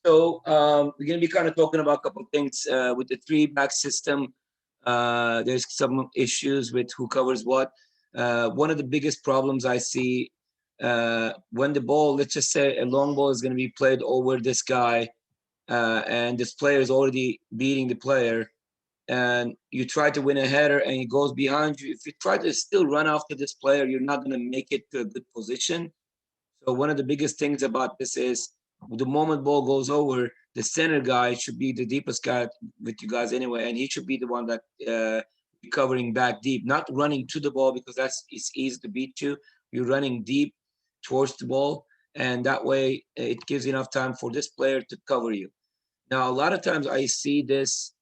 So we're going to be kind of talking about a couple of things with the three-back system. There's some issues with who covers what. One of the biggest problems I see when the ball, let's just say a long ball is going to be played over this guy, and this player is already beating the player, and you try to win a header and he goes behind you. If you try to still run after this player, you're not going to make it to a good position. So one of the biggest things about this is the moment ball goes over, the center guy should be the deepest guy with you guys anyway, and he should be the one that covering back deep, not running to the ball because it's easy to beat you. You're running deep towards the ball, and that way it gives enough time for this player to cover you. Now, a lot of times I see this.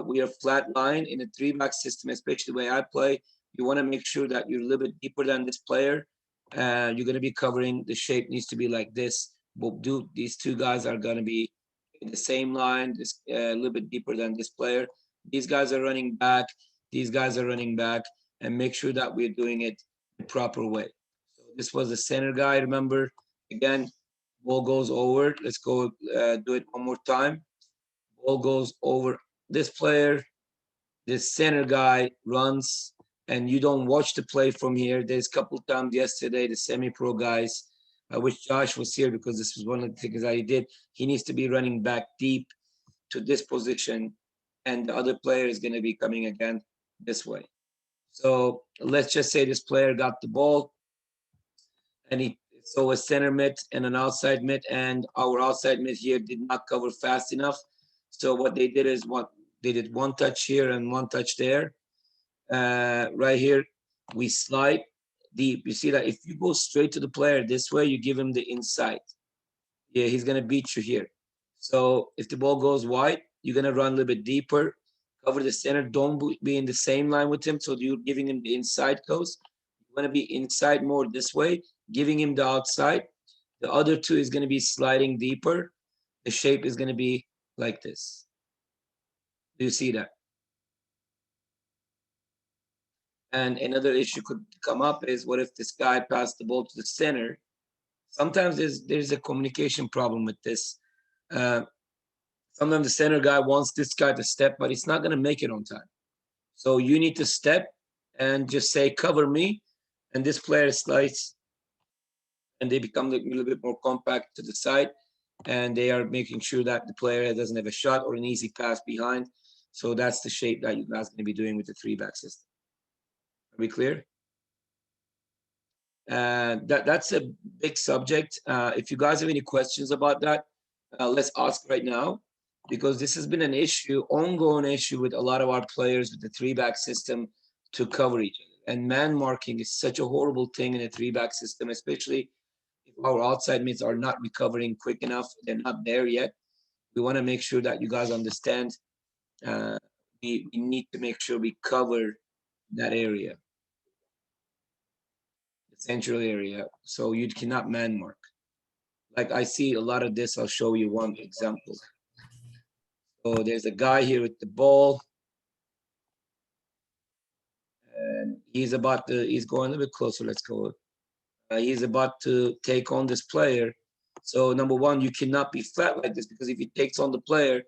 We are flat line in a three-back system, especially the way I play. You want to make sure that you're a little bit deeper than this player. You're going to be covering, the shape needs to be like this. These two guys are going to be in the same line, a little bit deeper than this player. These guys are running back. These guys are running back, and make sure that we're doing it the proper way. So this was the center guy, remember? Again, ball goes over. Let's go do it one more time. Ball goes over this player. This center guy runs, and you don't watch the play from here. There's a couple times yesterday, the semi-pro guys, I wish Josh was here because this was one of the things that he did. He needs to be running back deep to this position, and the other player is going to be coming again this way. So let's just say this player got the ball, and he saw a center mid and an outside mid, and our outside mid here did not cover fast enough. So what they did is they did one touch here and one touch there. Right here, we slide deep. You see that if you go straight to the player this way, you give him the inside. Yeah, he's going to beat you here. So if the ball goes wide, you're going to run a little bit deeper, cover the center. Don't be in the same line with him. So you're giving him the inside coast. You want to be inside more this way, giving him the outside. The other two is going to be sliding deeper. The shape is going to be like this. Do you see that? And another issue could come up is what if this guy passed the ball to the center? Sometimes there's a communication problem with this. Sometimes the center guy wants this guy to step, but he's not going to make it on time. So you need to step and just say, cover me. And this player slides, and they become a little bit more compact to the side. And they are making sure that the player doesn't have a shot or an easy pass behind. So that's the shape that you guys are going to be doing with the three-back system. Are we clear? That's a big subject. If you guys have any questions about that, let's ask right now, because this has been an issue, ongoing issue with a lot of our players with the three-back system to cover each other. And man marking is such a horrible thing in a three-back system, especially if our outside mids are not recovering quick enough. They're not there yet. We want to make sure that you guys understand. We need to make sure we cover that area, the central area, so you cannot man mark. Like I see a lot of this. I'll show you one example. So there's a guy here with the ball, and he's going a little bit closer. Let's go. He's about to take on this player. So number one, you cannot be flat like this, because if he takes on the player,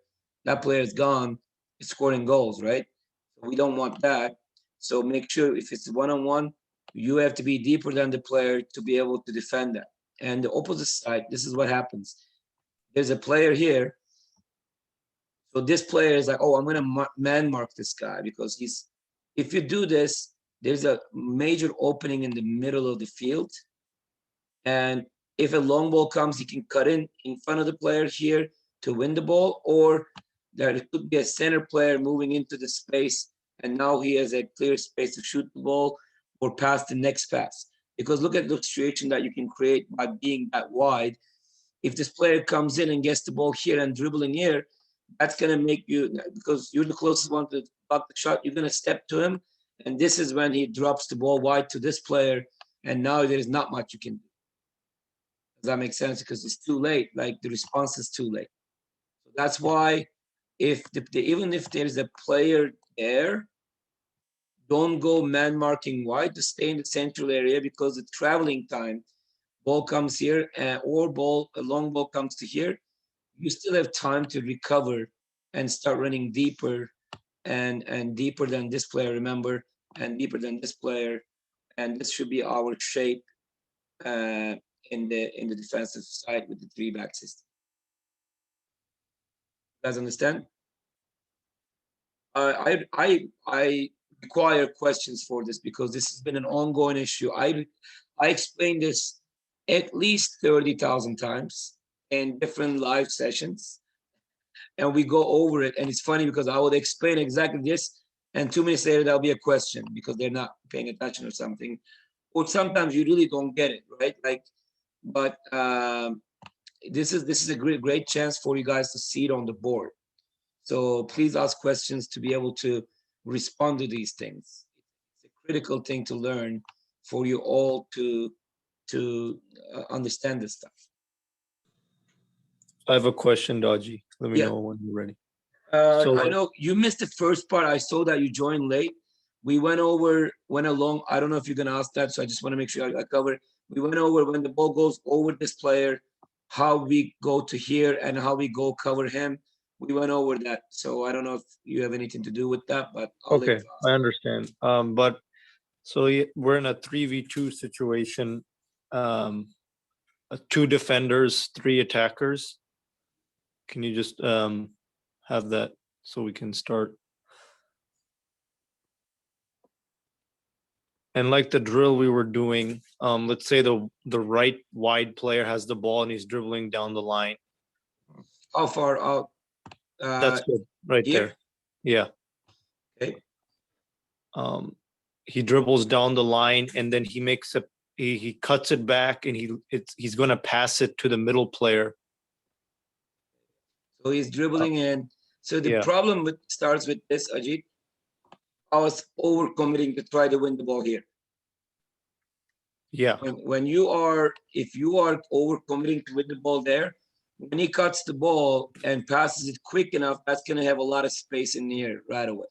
that player is gone. It's scoring goals, right? So we don't want that. So make sure if it's one-on-one, you have to be deeper than the player to be able to defend that. And the opposite side, this is what happens. There's a player here. So this player is like, oh, I'm going to man mark this guy, because if you do this, there's a major opening in the middle of the field. And if a long ball comes, he can cut in front of the player here to win the ball, or there could be a center player moving into the space, and now he has a clear space to shoot the ball or pass the next pass. Because look at the situation that you can create by being that wide. If this player comes in and gets the ball here and dribbling here, that's going to make you, because you're the closest one to block the shot, you're going to step to him. And this is when he drops the ball wide to this player, and now there is not much you can do. Does that make sense? Because it's too late. Like the response is too late. So that's why even if there's a player there, don't go man marking wide, to stay in the central area, because the traveling time, ball comes here, or a long ball comes to here, you still have time to recover and start running deeper and deeper than this player, remember, and deeper than this player. And this should be our shape in the defensive side with the three back system. You guys understand? I require questions for this because this has been an ongoing issue. I explained this at least 30,000 times in different live sessions, and we go over it. And it's funny because I would explain exactly this, and 2 minutes later there'll be a question because they're not paying attention or something, or sometimes you really don't get it, right? Like, but this is a great chance for you guys to see it on the board. So please ask questions to be able to respond to these things. It's a critical thing to learn for you all to understand this stuff. I have a question, Dodgy. Let me Yeah. know when you're ready. I know you missed the first part. I saw that you joined late. We went along. I don't know if you're going to ask that, so I just want to make sure I cover. We went over when the ball goes over this player, how we go to here and how we go cover him. We went over that. So I don't know if you have anything to do with that, but I'll okay, I understand. But so we're in a 3v2 situation. 2 defenders, 3 attackers. Can you just have that so we can start? And like the drill we were doing, let's say the right wide player has the ball and he's dribbling down the line. How far out? That's good, right here? there. Yeah. Okay. He dribbles down the line and then he makes he cuts it back and he's going to pass it to the middle player. So he's dribbling in. So the problem starts with this, Ajit. I was overcommitting to try to win the ball here. Yeah. When if you are overcommitting to win the ball there, when he cuts the ball and passes it quick enough, that's going to have a lot of space in the air right away.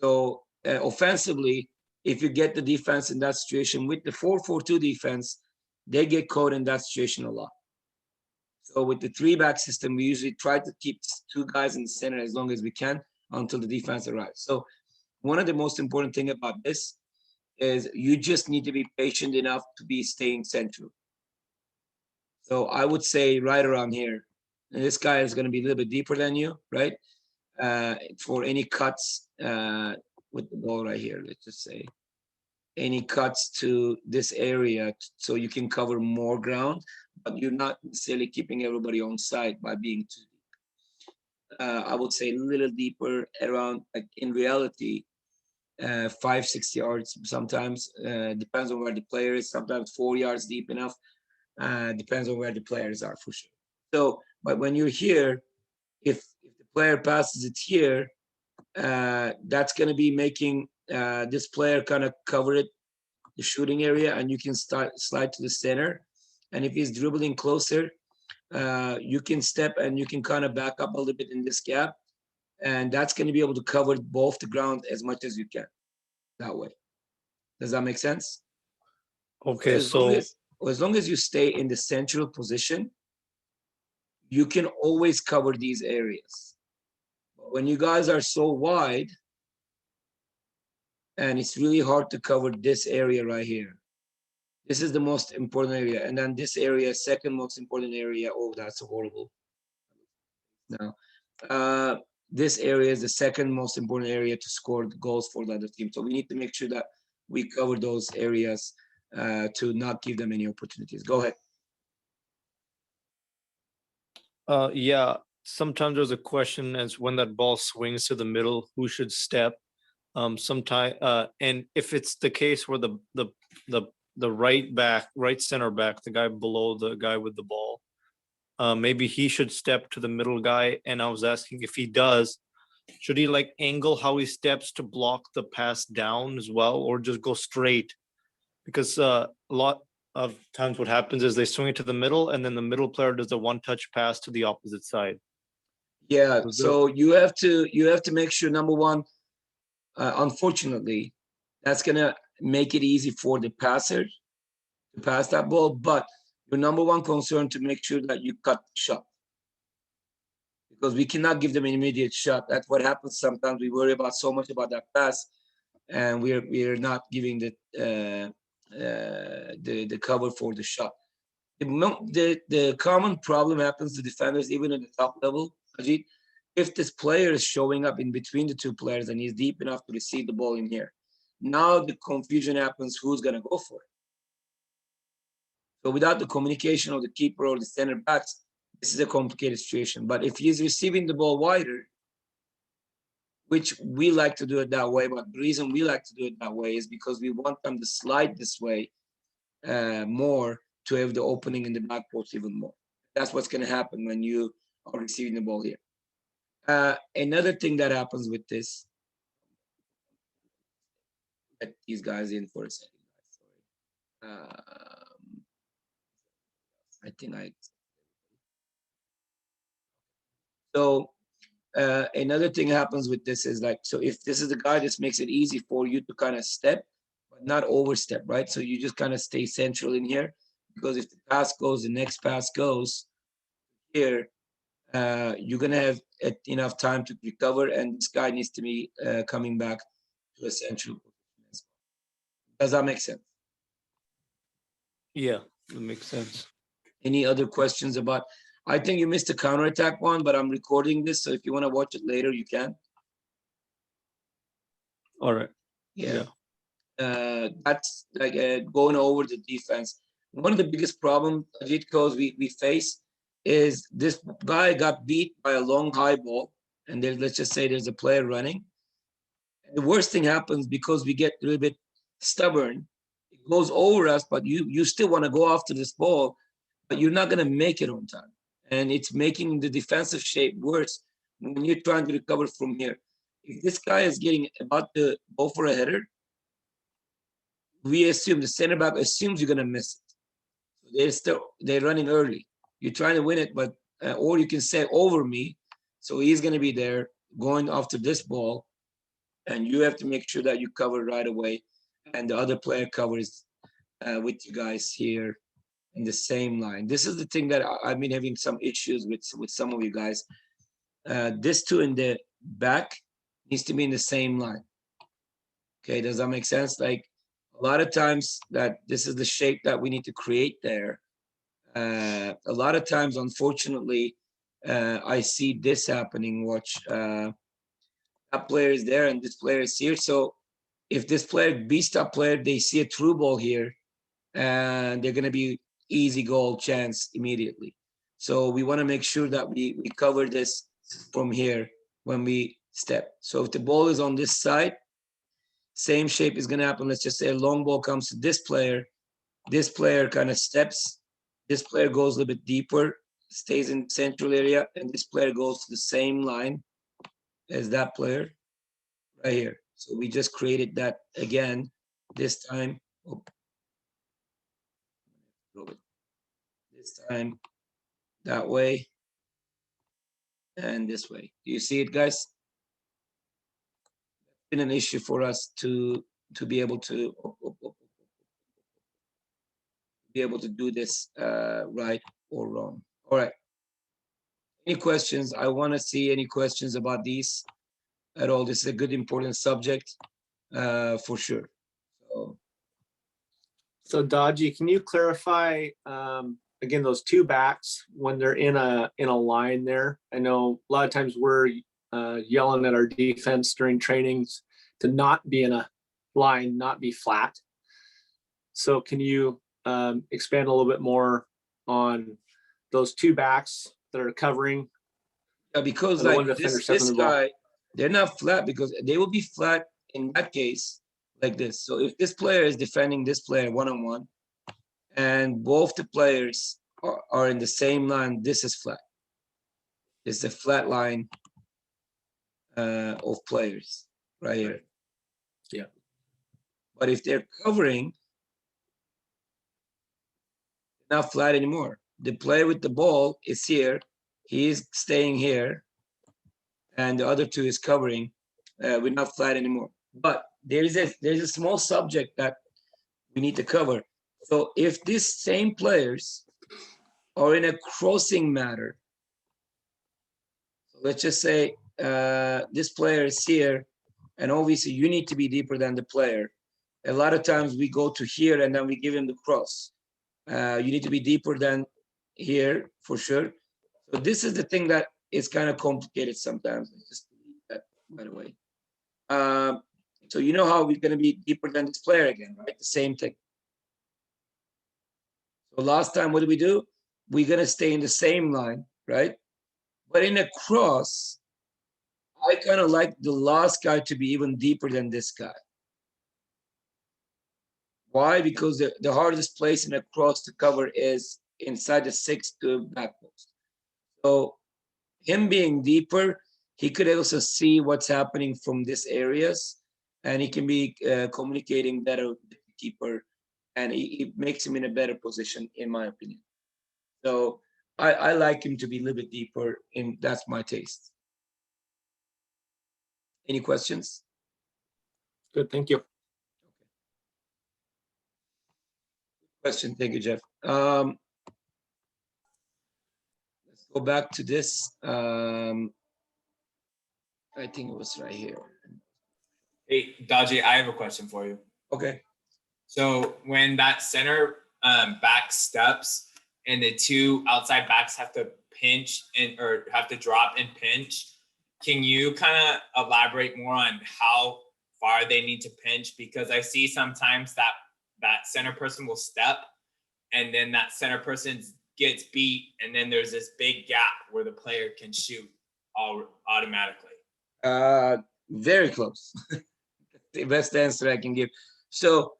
So offensively, if you get the defense in that situation with the 4-4-2 defense, they get caught in that situation a lot. So with the 3-back system, we usually try to keep 2 guys in the center as long as we can until the defense arrives. So one of the most important thing about this is you just need to be patient enough to be staying central. So I would say right around here. And this guy is going to be a little bit deeper than you, right? For any cuts with the ball right here, let's just say. Any cuts to this area so you can cover more ground, but you're not necessarily keeping everybody on side by being too deep. I would say a little deeper around, like in reality, 5-6 yards sometimes. Depends on where the player is. Sometimes 4 yards deep enough. Depends on where the players are for sure. So, but when you're here, if the player passes it here, that's going to be making this player kind of cover it, the shooting area, and you can slide to the center. And if he's dribbling closer, you can step and you can kind of back up a little bit in this gap. And that's going to be able to cover both the ground as much as you can that way. Does that make sense? Okay, as long as you stay in the central position, you can always cover these areas. But when you guys are so wide, and it's really hard to cover this area right here. This is the most important area. And then this area, second most important area. Oh, that's horrible. Now, this area is the second most important area to score the goals for the other team. So we need to make sure that we cover those areas to not give them any opportunities. Go ahead. Yeah, sometimes there's a question as when that ball swings to the middle, who should step? Sometime, and if it's the case where the right center back, the guy below the guy with the ball, maybe he should step to the middle guy. And I was asking if he does, should he like angle how he steps to block the pass down as well, or just go straight? Because a lot of times what happens is they swing it to the middle and then the middle player does a one-touch pass to the opposite side. Yeah, so you have to make sure, number one, unfortunately, that's gonna make it easy for the passer to pass that ball, but your number one concern to make sure that you cut the shot. because we cannot give them an immediate shot. That's what happens sometimes. We worry about so much about that pass, and we're not giving the cover for the shot. The common problem happens to defenders even at the top level, Ajit. If this player is showing up in between the two players and he's deep enough to receive the ball in here, now the confusion happens who's going to go for it. So without the communication of the keeper or the center backs, this is a complicated situation. But if he's receiving the ball wider, which we like to do it that way, but the reason we like to do it that way is because we want them to slide this way more to have the opening in the back post even more. That's what's going to happen when you are receiving the ball here. Another thing that happens with this, let these guys in for a second. I think so another thing happens with this is like, so if this is the guy, this makes it easy for you to kind of step, but not overstep, right? So you just kind of stay central in here, because if the pass goes, the next pass goes here, you're going to have enough time to recover, and this guy needs to be coming back to a central position. Does that make sense? Yeah, that makes sense. Any other questions about, I think you missed the counterattack one, but I'm recording this, so if you want to watch it later, you can. All right. Yeah. That's like going over the defense. One of the biggest problems, Ajit, we face is this guy got beat by a long high ball, and let's just say there's a player running. And the worst thing happens because we get a little bit stubborn. It goes over us, but you still want to go after this ball, but you're not going to make it on time. And it's making the defensive shape worse when you're trying to recover from here. If this guy is getting about to go for a header, we assume the center back assumes you're going to miss it. So they're running early. You're trying to win it, but or you can say over me. So he's going to be there going after this ball, and you have to make sure that you cover right away, and the other player covers with you guys here in the same line. This is the thing that I've been having some issues with some of you guys. This two in the back needs to be in the same line. Okay, does that make sense? Like a lot of times that this is the shape that we need to create there. A lot of times, unfortunately, I see this happening. Watch, that player is there and this player is here. So if this player beats that player, they see a through ball here, and they're going to be easy goal chance immediately. So we want to make sure that we cover this from here when we step. So if the ball is on this side, same shape is going to happen. Let's just say a long ball comes to this player kind of steps. This player goes a little bit deeper, stays in central area, and this player goes to the same line as that player right here. So we just created that again this time. This time that way and this way. Do you see it, guys? It's been an issue for us to be able to do this right or wrong. All right. Any questions? I want to see any questions about these at all. This is a good, important subject for sure. So Dodgy, can you clarify again those two backs when they're in a line there? I know a lot of times we're yelling at our defense during trainings to not be in a line, not be flat. So can you expand a little bit more on those two backs that are covering? Yeah, because like this guy, they're not flat because they will be flat in that case like this. So if this player is defending this player one-on-one and both the players are in the same line, this is flat. This is a flat line of players right here. Yeah. But if they're covering, not flat anymore. The player with the ball is here. He's staying here. And the other two is covering. We're not flat anymore. But there's a small subject that we need to cover. So if these same players are in a crossing matter, so Let's just say this player is here, and obviously you need to be deeper than the player. A lot of times we go to here and then we give him the cross. You need to be deeper than here for sure. So this is the thing that is kind of complicated sometimes. Just delete that, by the way. So you know how we're going to be deeper than this player again, right? The same thing. So last time, what did we do? We're going to stay in the same line, right? But in a cross, I kind of like the last guy to be even deeper than this guy. Why? Because the hardest place in a cross to cover is inside the sixth back post. So him being deeper, he could also see what's happening from these areas, and he can be communicating better with the keeper, and it makes him in a better position, in my opinion. So I like him to be a little bit deeper, and that's my taste. Any questions? Good, thank you. Question. Thank you, Jeff. Let's go back to this. I think it was right here. Hey, Daji, I have a question for you. Okay. So when that center back steps and the two outside backs have to pinch or have to drop and pinch, can you kind of elaborate more on how far they need to pinch? Because I see sometimes that center person will step and then that center person gets beat, and then there's this big gap where the player can shoot automatically. Very close. The best answer I can give. So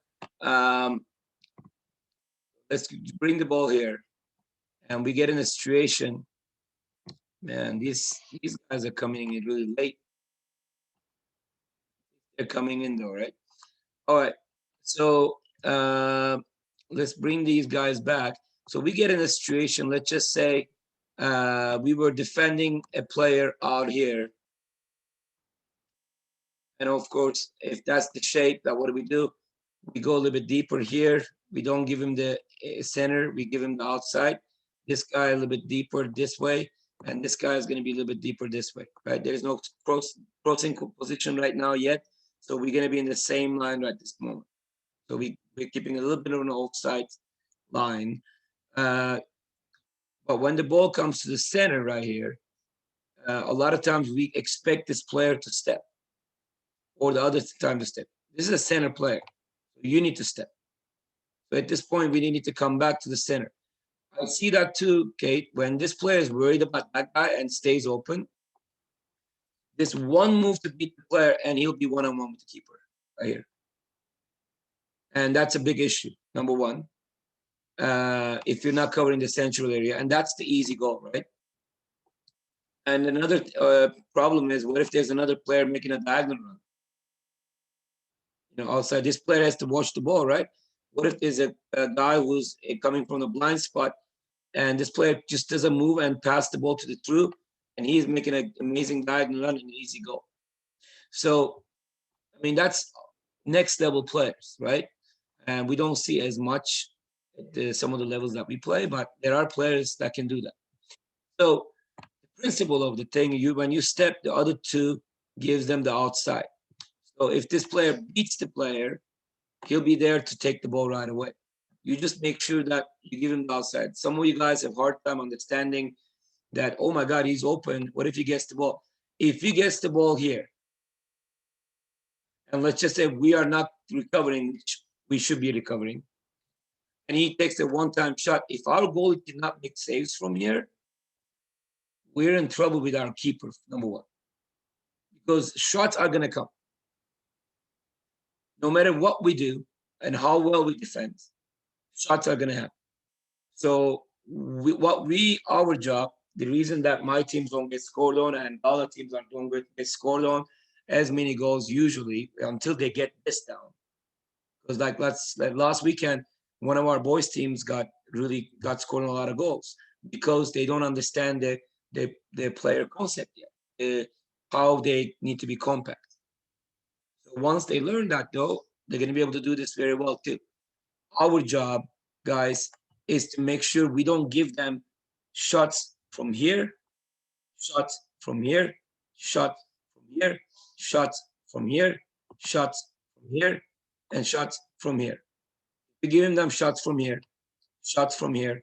let's bring the ball here, and we get in a situation. Man, these guys are coming in really late. They're coming in though, right? All right. So let's bring these guys back. So we get in a situation. Let's just say we were defending a player out here. And of course, if that's the shape, that what do we do? We go a little bit deeper here. We don't give him the center. We give him the outside. This guy a little bit deeper this way. And this guy is going to be a little bit deeper this way, right? There's no crossing position right now yet. So we're going to be in the same line right this moment. So we're keeping a little bit of an outside line. But when the ball comes to the center right here, a lot of times we expect this player to step, or the other time to step. This is a center player. So you need to step. So at this point, we need to come back to the center. I see that too, Kate. When this player is worried about that guy and stays open, this one move to beat the player, and he'll be one-on-one with the keeper right here. And that's a big issue, number one. If you're not covering the central area, and that's the easy goal, right? And another problem is, what if there's another player making a diagonal run? You know, outside, this player has to watch the ball, right? What if there's a guy who's coming from the blind spot, and this player just doesn't move and pass the ball to the through, and he's making an amazing diagonal run and an easy goal. So, I mean, that's next level players, right? And we don't see as much at some of the levels that we play, but there are players that can do that. So the principle of the thing, when you step, the other two gives them the outside. So if this player beats the player, he'll be there to take the ball right away. You just make sure that you give him the outside. Some of you guys have a hard time understanding that, oh my God, he's open. What if he gets the ball? If he gets the ball here, and let's just say we are not recovering, we should be recovering, and he takes a one-time shot, if our goalie did not make saves from here, we're in trouble with our keeper, number one. Because shots are going to come. No matter what we do and how well we defend, shots are going to happen. So our job, the reason that my teams don't get scored on and other teams don't get scored on as many goals usually until they get this down. Because like last weekend, one of our boys' teams got scored on a lot of goals because they don't understand the player concept yet, how they need to be compact. So once they learn that, though, they're going to be able to do this very well too. Our job, guys, is to make sure we don't give them shots from here, shots from here, shot from here, shots from here, shots from here, and shots from here. We're giving them shots from here, shots from here,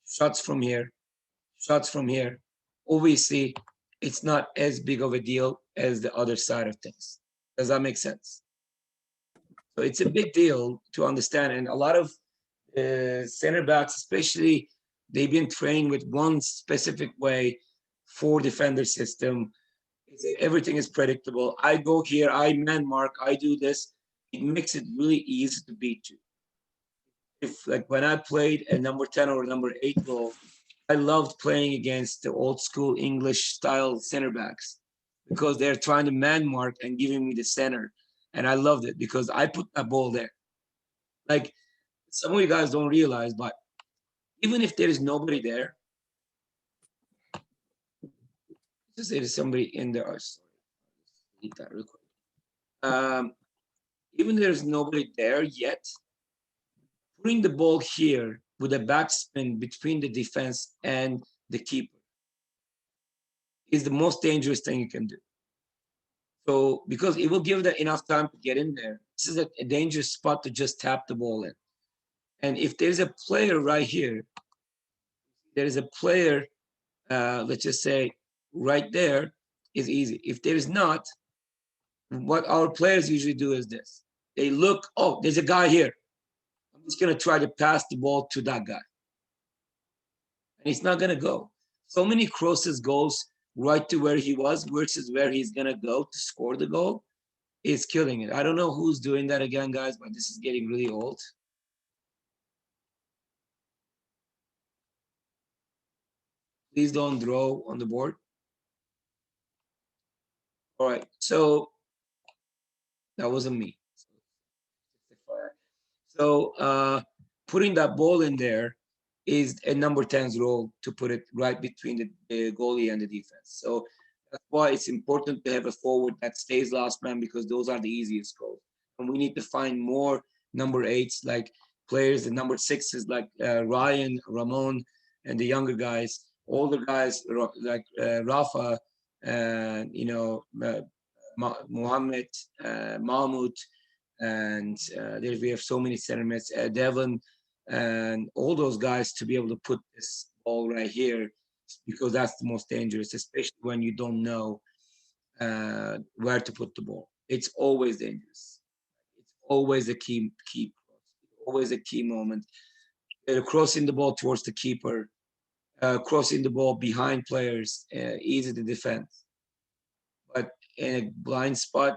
shots from here, shots from here. Obviously, it's not as big of a deal as the other side of things. Does that make sense? So it's a big deal to understand. And a lot of center backs, especially, they've been trained with one specific way for defender system. Everything is predictable. I go here, I man mark, I do this. It makes it really easy to beat you. If like when I played a number 10 or number 8 role, I loved playing against the old school English style center backs because they're trying to man mark and giving me the center. And I loved it because I put that ball there. Like some of you guys don't realize, but even if there is nobody there, just say there's somebody in there. Oh, sorry. Delete that real quick. Even there's nobody there yet, putting the ball here with a backspin between the defense and the keeper is the most dangerous thing you can do. So, because it will give them enough time to get in there. This is a dangerous spot to just tap the ball in. And if there's a player right here, there is a player, let's just say right there is easy. If there is not, what our players usually do is this. They look, oh, there's a guy here. I'm just going to try to pass the ball to that guy. And it's not going to go. So many crosses goes right to where he was versus where he's going to go to score the goal. It's killing it. I don't know who's doing that again, guys, but this is getting really old. Please don't draw on the board. All right, so that wasn't me. So putting that ball in there is a number 10's role to put it right between the goalie and the defense. So that's why it's important to have a forward that stays last man because those are the easiest goals. And we need to find more number 8s, like players, the number 6s like Ryan, Ramon, and the younger guys. Older guys like Rafa, Mohammed, Mahmoud, and we have so many center mids, Devon, and all those guys to be able to put this ball right here because that's the most dangerous, especially when you don't know where to put the ball. It's always dangerous. It's always a key, always a key moment. Crossing the ball towards the keeper, crossing the ball behind players, easy to defend. But in a blind spot,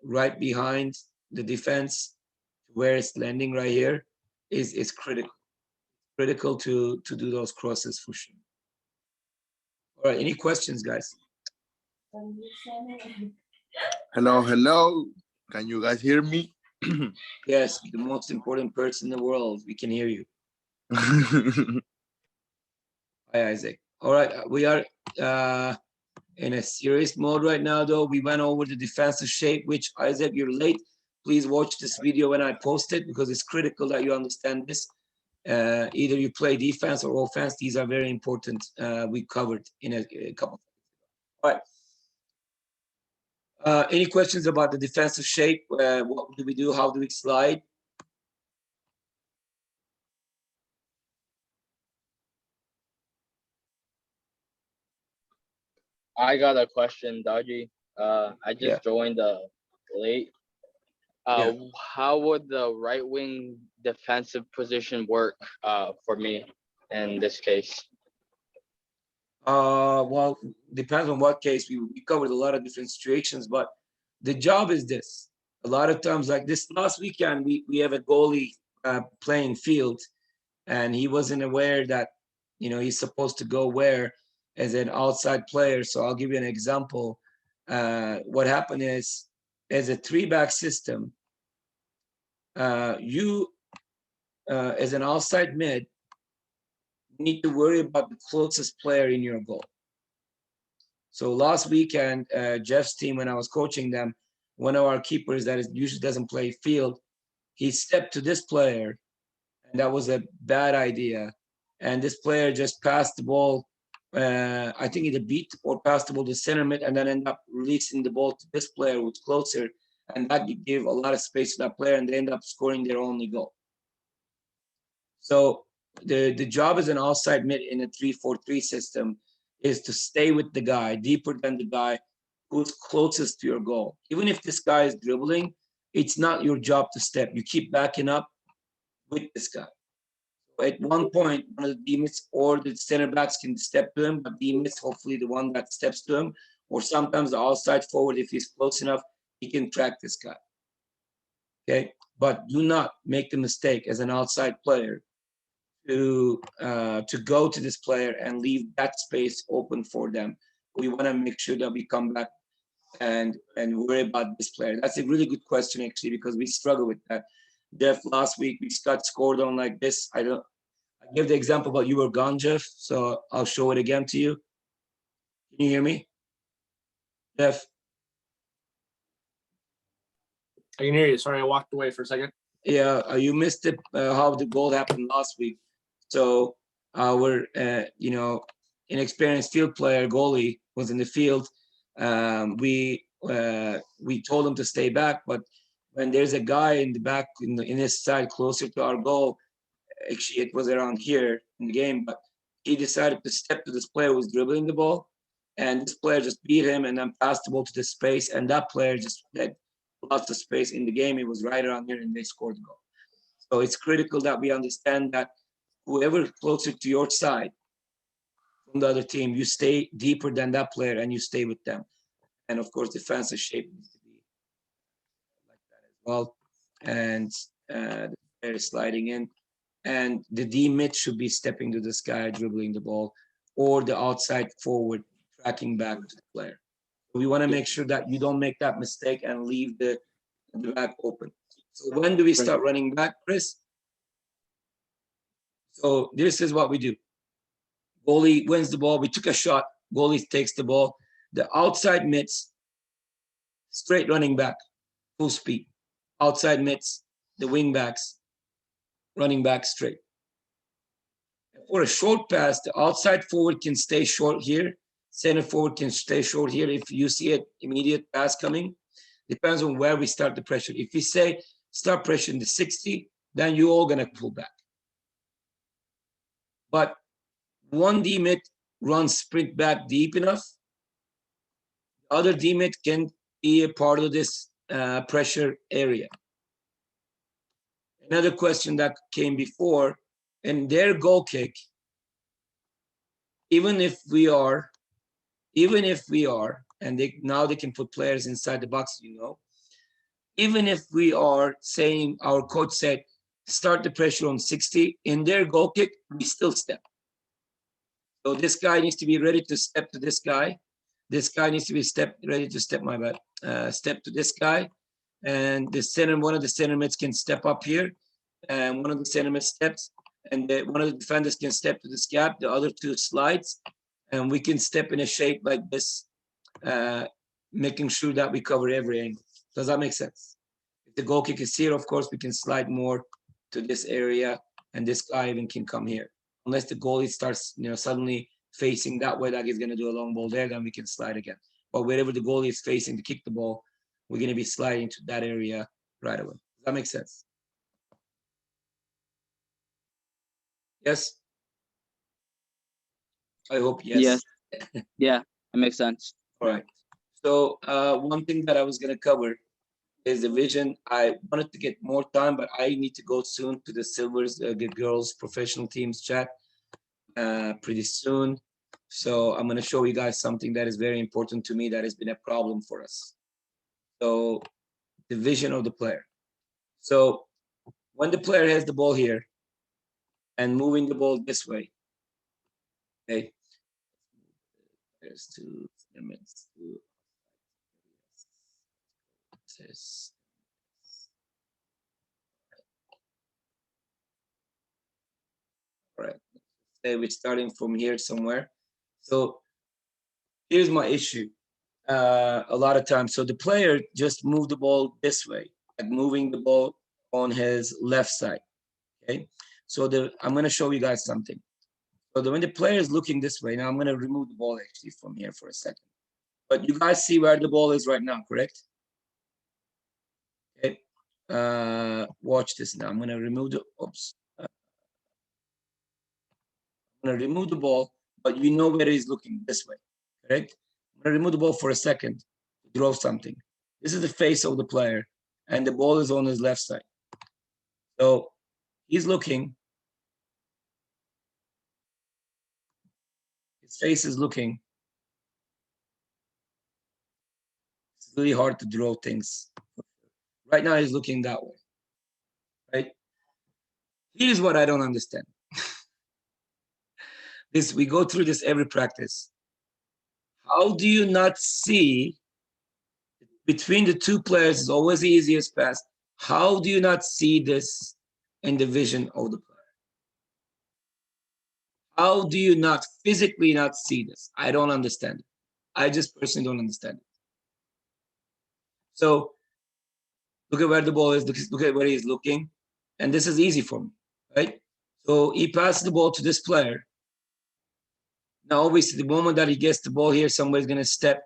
right behind the defense, where it's landing right here, is critical. Critical to do those crosses for sure. All right, any questions, guys? Hello, hello. Can you guys hear me? Yes, the most important person in the world. We can hear you. Hi, Isaac. All right, we are in a serious mode right now, though. We went over the defensive shape, which, Isaac, you're late. Please watch this video when I post it because it's critical that you understand this. Either you play defense or offense. These are very important. We covered in a couple. All right. Any questions about the defensive shape? What do we do? How do we slide? I got a question, Dodgy. I just joined late. How would the right wing defensive position work for me in this case? Well, depends on what case. We covered a lot of different situations, but the job is this. A lot of times, like this last weekend, we have a goalie playing field, and he wasn't aware that, he's supposed to go where as an outside player. So I'll give you an example. What happened is, as a 3-back system, you as an outside mid need to worry about the closest player in your goal. So last weekend, Jeff's team, when I was coaching them, one of our keepers that usually doesn't play field, he stepped to this player, and that was a bad idea. And this player just passed the ball I think either beat or pass the ball to center mid and then end up releasing the ball to this player who's closer. And that you give a lot of space to that player and they end up scoring their only goal. So the job as an outside mid in a 3-4-3 system is to stay with the guy deeper than the guy who's closest to your goal. Even if this guy is dribbling, it's not your job to step. You keep backing up with this guy. At one point, one of the D-mids or the center backs can step to him, but D-mids, hopefully the one that steps to him, or sometimes the outside forward, if he's close enough, he can track this guy. Okay, but do not make the mistake as an outside player to go to this player and leave that space open for them. We want to make sure that we come back and worry about this player. That's a really good question actually, because we struggle with that. Jeff, last week we got scored on like this. I gave the example about you were gone, Jeff, so I'll show it again to you. Can you hear me, Jeff? I can hear you. Sorry, I walked away for a second. Yeah, you missed it. How the goal happened last week. So our inexperienced field player goalie was in the field. We told him to stay back, but when there's a guy in the back in his side closer to our goal, actually it was around here in the game, but he decided to step to this player who was dribbling the ball, and this player just beat him and then passed the ball to the space, and that player just had lots of space in the game. It was right around here and they scored the goal. So it's critical that we understand that whoever closer to your side from the other team, you stay deeper than that player and you stay with them. And of course, defensive shape needs to be like that as well. And the player is sliding in. And the D mid should be stepping to this guy, dribbling the ball, or the outside forward tracking back to the player. We want to make sure that you don't make that mistake and leave the back open. So when do we start running back, Chris? So this is what we do. Goalie wins the ball. We took a shot. Goalie takes the ball. The outside mids, straight running back, full speed. Outside mids, the wing backs, running back straight. For a short pass, the outside forward can stay short here. Center forward can stay short here. If you see an immediate pass coming, depends on where we start the pressure. If we say start pressure in the 60, then you're all going to pull back. But one D-mid runs sprint back deep enough. The other D-mid can be a part of this pressure area. Another question that came before, and their goal kick, even if we are, and now they can put players inside the box, even if we are saying, our coach said, start the pressure on 60, in their goal kick, we still step. So this guy needs to be ready to step to this guy. This guy needs to be ready to step, my bad, step to this guy. And one of the center mids can step up here, and one of the center mids steps, and one of the defenders can step to this gap, the other two slides, and we can step in a shape like this, making sure that we cover every angle. Does that make sense? If the goal kick is here, of course, we can slide more to this area, and this guy even can come here. Unless the goalie starts, suddenly facing that way, like he's going to do a long ball there, then we can slide again. But wherever the goalie is facing to kick the ball, we're going to be sliding to that area right away. Does that make sense? Yes? I hope yes. Yes. Yeah, it makes sense. All right. So one thing that I was going to cover is the vision. I wanted to get more time, but I need to go soon to the Silvers, the girls professional teams chat pretty soon. So I'm going to show you guys something that is very important to me that has been a problem for us. So the vision of the player. So when the player has the ball here and moving the ball this way, okay, there's two limits. All right, say we're starting from here somewhere. So here's my issue. A lot of times, so the player just moved the ball this way, like moving the ball on his left side. Okay, so I'm going to show you guys something. So when the player is looking this way, now I'm going to remove the ball actually from here for a second. But you guys see where the ball is right now, correct? Okay. Watch this now. I'm going to remove the, oops. I'm going to remove the ball, but you know where he's looking this way, correct? I'm going to remove the ball for a second to draw something. This is the face of the player, and the ball is on his left side. So he's looking. His face is looking. It's really hard to draw things. Right now he's looking that way, right? Here's what I don't understand. We go through this every practice. How do you not see between the two players is always the easiest pass? How do you not see this in the vision of the player? How do you not physically not see this? I don't understand it. I just personally don't understand it. So look at where the ball is, look at where he's looking. And this is easy for me, right? So he passes the ball to this player. Now, obviously, the moment that he gets the ball here, somebody's going to step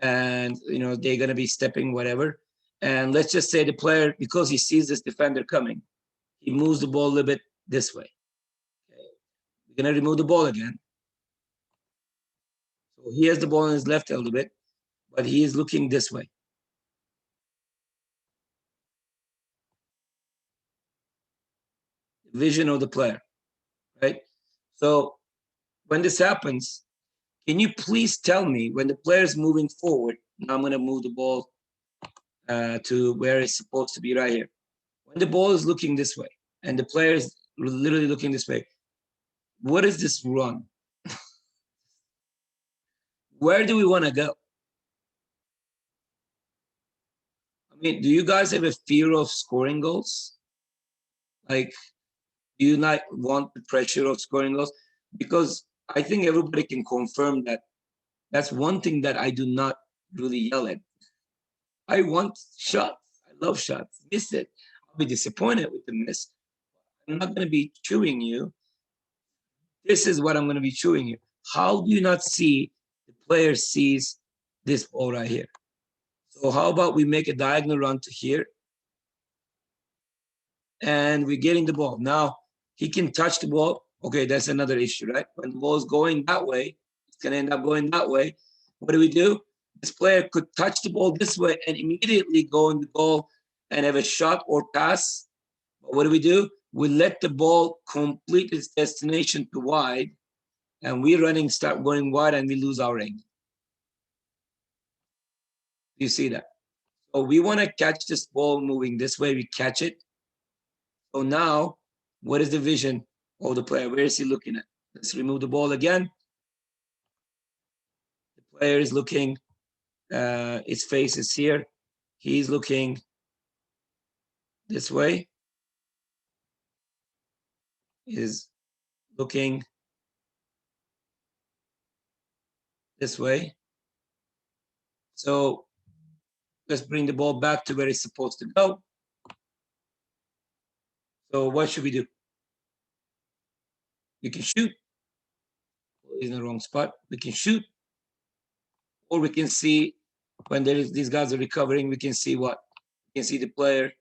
and, they're going to be stepping, whatever. And let's just say the player, because he sees this defender coming, he moves the ball a little bit this way. Okay. We're going to remove the ball again. So he has the ball in his left a little bit, but he is looking this way. Vision of the player, right? So when this happens, can you please tell me when the player is moving forward? Now I'm going to move the ball to where it's supposed to be, right here. When the ball is looking this way and the player is literally looking this way, what is this run? Where do we want to go? I mean, do you guys have a fear of scoring goals? Like, do you not want the pressure of scoring goals? Because I think everybody can confirm that that's one thing that I do not really yell at. I want shots. I love shots. Miss it. I'll be disappointed with the miss. I'm not going to be chewing you. This is what I'm going to be chewing you. How do you not see the player sees this ball right here? So how about we make a diagonal run to here? And we're getting the ball. Now, he can touch the ball. Okay, that's another issue, right? When the ball is going that way, it's going to end up going that way. What do? This player could touch the ball this way and immediately go in the goal and have a shot or pass. But what do? We let the ball complete its destination to wide, and start going wide, and we lose our angle. You see that? So we want to catch this ball moving this way. We catch it. So now, what is the vision of the player? Where is he looking at? Let's remove the ball again. The player is looking, his face is here. He's looking this way. Is looking this way. So let's bring the ball back to where it's supposed to go. So what should we do? We can shoot. He's in the wrong spot. We can shoot. Or we can see when these guys are recovering, we can see what? We can see the player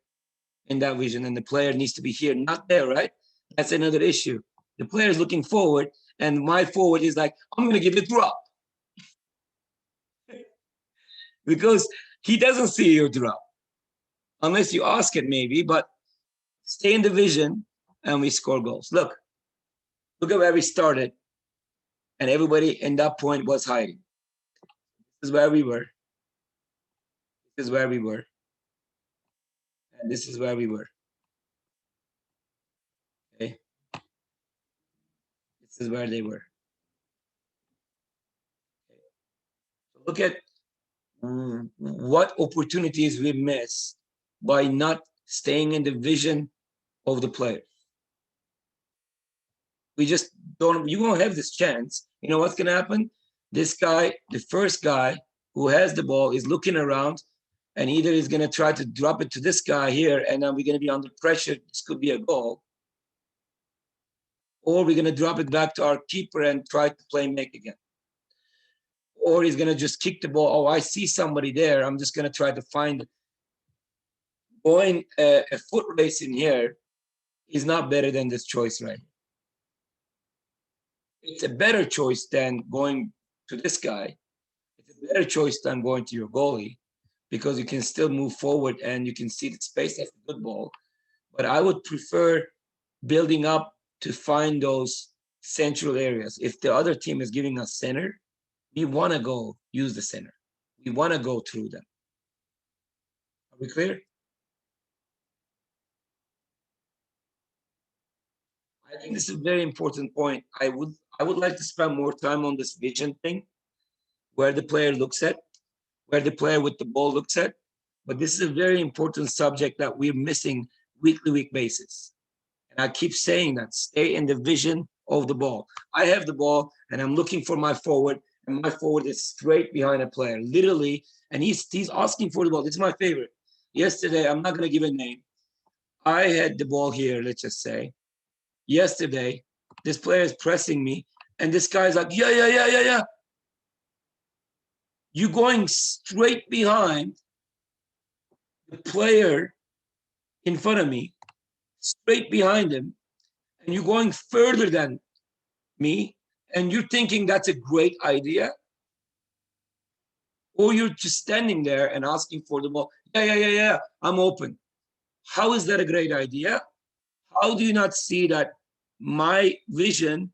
in that vision, and the player needs to be here, not there, right? That's another issue. The player is looking forward, and my forward is like, I'm going to give it a drop. Because he doesn't see your drop. Unless you ask it maybe, but stay in the vision and we score goals. Look at where we started. And everybody in that point was hiding. This is where we were. This is where we were. And this is where we were. Okay. This is where they were. Okay. So look at what opportunities we miss by not staying in the vision of the player. We just don't, you won't have this chance. You know what's going to happen? This guy, the first guy who has the ball, is looking around, and either he's going to try to drop it to this guy here, and then we're going to be under pressure. This could be a goal. or we're going to drop it back to our keeper and try to play make again. Or he's going to just kick the ball. Oh, I see somebody there. I'm just going to try to find it. Going a foot race in here is not better than this choice right here. It's a better choice than going to this guy. It's a better choice than going to your goalie because you can still move forward and you can see the space. That's a good ball. But I would prefer building up to find those central areas. If the other team is giving us center, we want to go use the center. We want to go through them. Are we clear? I think this is a very important point. I would like to spend more time on this vision thing, where the player looks at, where the player with the ball looks at. But this is a very important subject that we're missing week basis. And I keep saying that, stay in the vision of the ball. I have the ball and I'm looking for my forward, and my forward is straight behind a player, literally, and he's asking for the ball. This is my favorite. Yesterday, I'm not going to give a name. I had the ball here, let's just say. Yesterday, this player is pressing me, and this guy's like, yeah. You're going straight behind the player in front of me, straight behind him, and you're going further than me, and you're thinking that's a great idea, or you're just standing there and asking for the ball. Yeah, I'm open. How is that a great idea? How do you not see that my vision,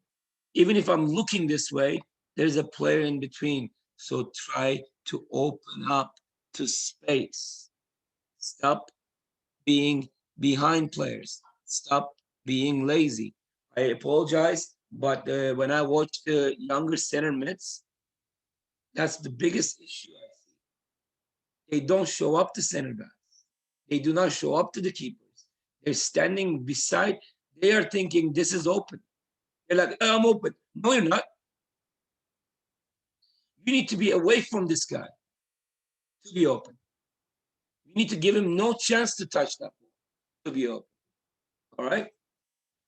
even if I'm looking this way, there's a player in between? So try to open up to space. Stop being behind players. Stop being lazy. I apologize, but when I watch the younger center mids, that's the biggest issue I see. They don't show up to center backs. They do not show up to the keepers. They're standing beside. They are thinking this is open. They're like, oh, I'm open. No, you're not. You need to be away from this guy to be open. You need to give him no chance to touch that ball to be open. All right?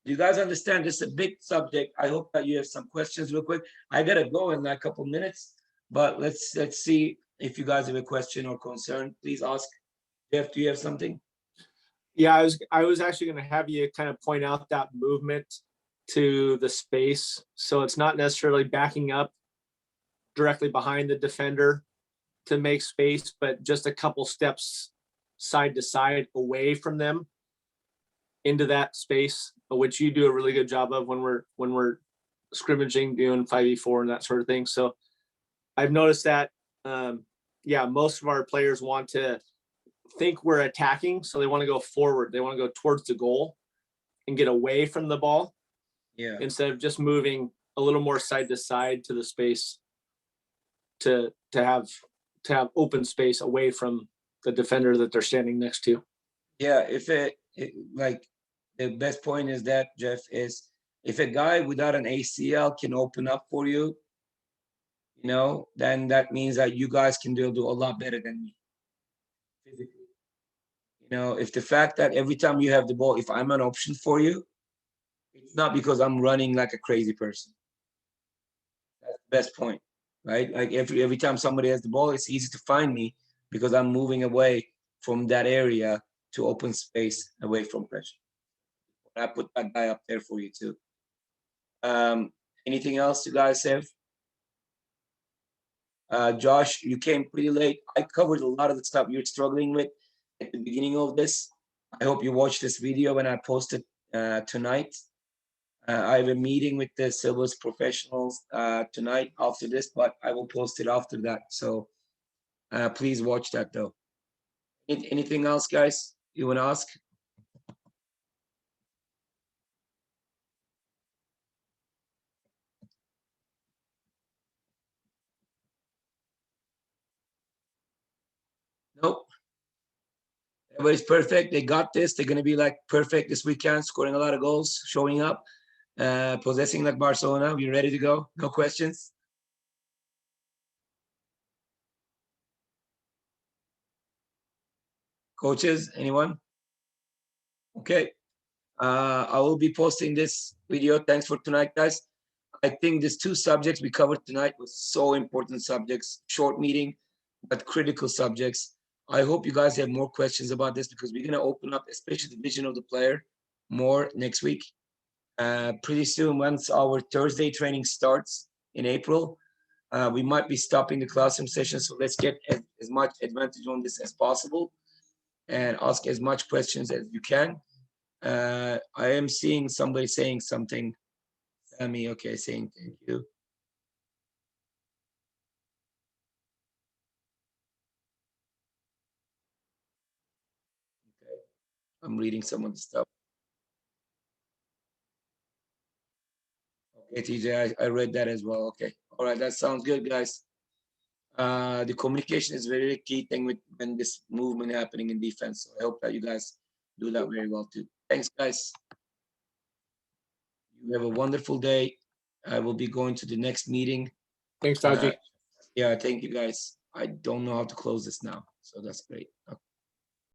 You guys understand this is a big subject. I hope that you have some questions real quick. I gotta go in a couple minutes, but let's see if you guys have a question or concern. Please ask. Jeff, do you have something? Yeah, I was actually going to have you kind of point out that movement to the space. So it's not necessarily backing up directly behind the defender to make space, but just a couple steps side to side away from them into that space, which you do a really good job of when we're scrimmaging, doing 5v4 and that sort of thing. So I've noticed that, most of our players want to think we're attacking, so they want to go forward. They want to go towards the goal and get away from the ball. Yeah. Instead of just moving a little more side to side to the space to have open space away from the defender that they're standing next to. Yeah, if like the best point is that, Jeff, is if a guy without an ACL can open up for you, then that means that you guys can do a lot better than me physically. If the fact that every time you have the ball, if I'm an option for you, it's not because I'm running like a crazy person. That's the best point, right? Like every time somebody has the ball, it's easy to find me because I'm moving away from that area to open space away from pressure. I put that guy up there for you too. Anything else you guys have? Josh, you came pretty late. I covered a lot of the stuff you're struggling with at the beginning of this. I hope you watched this video when I posted tonight. I have a meeting with the syllabus professionals tonight after this, but I will post it after that. So please watch that though. Anything else, guys, you want to ask? Nope. Everybody's perfect. They got this. They're going to be like perfect this weekend, scoring a lot of goals, showing up, possessing like Barcelona. We ready to go? No questions? Coaches, anyone? Okay. I will be posting this video. Thanks for tonight, guys. I think these two subjects we covered tonight was so important subjects, short meeting, but critical subjects. I hope you guys have more questions about this because we're gonna open up, especially the vision of the player, more next week. Pretty soon, once our Thursday training starts in April, we might be stopping the classroom session. So let's get as much advantage on this as possible and ask as much questions as you can. I am seeing somebody saying something. Sammy, okay, saying thank you. Okay, I'm reading some of the stuff. Okay, TJ, I read that as well. Okay, all right, that sounds good, guys. The communication is very key thing with when this movement happening in defense. So I hope that you guys do that very well too. Thanks, guys. You have a wonderful day. I will be going to the next meeting. Thanks, Taji. Yeah, thank you, guys. I don't know how to close this now, so that's great. Okay.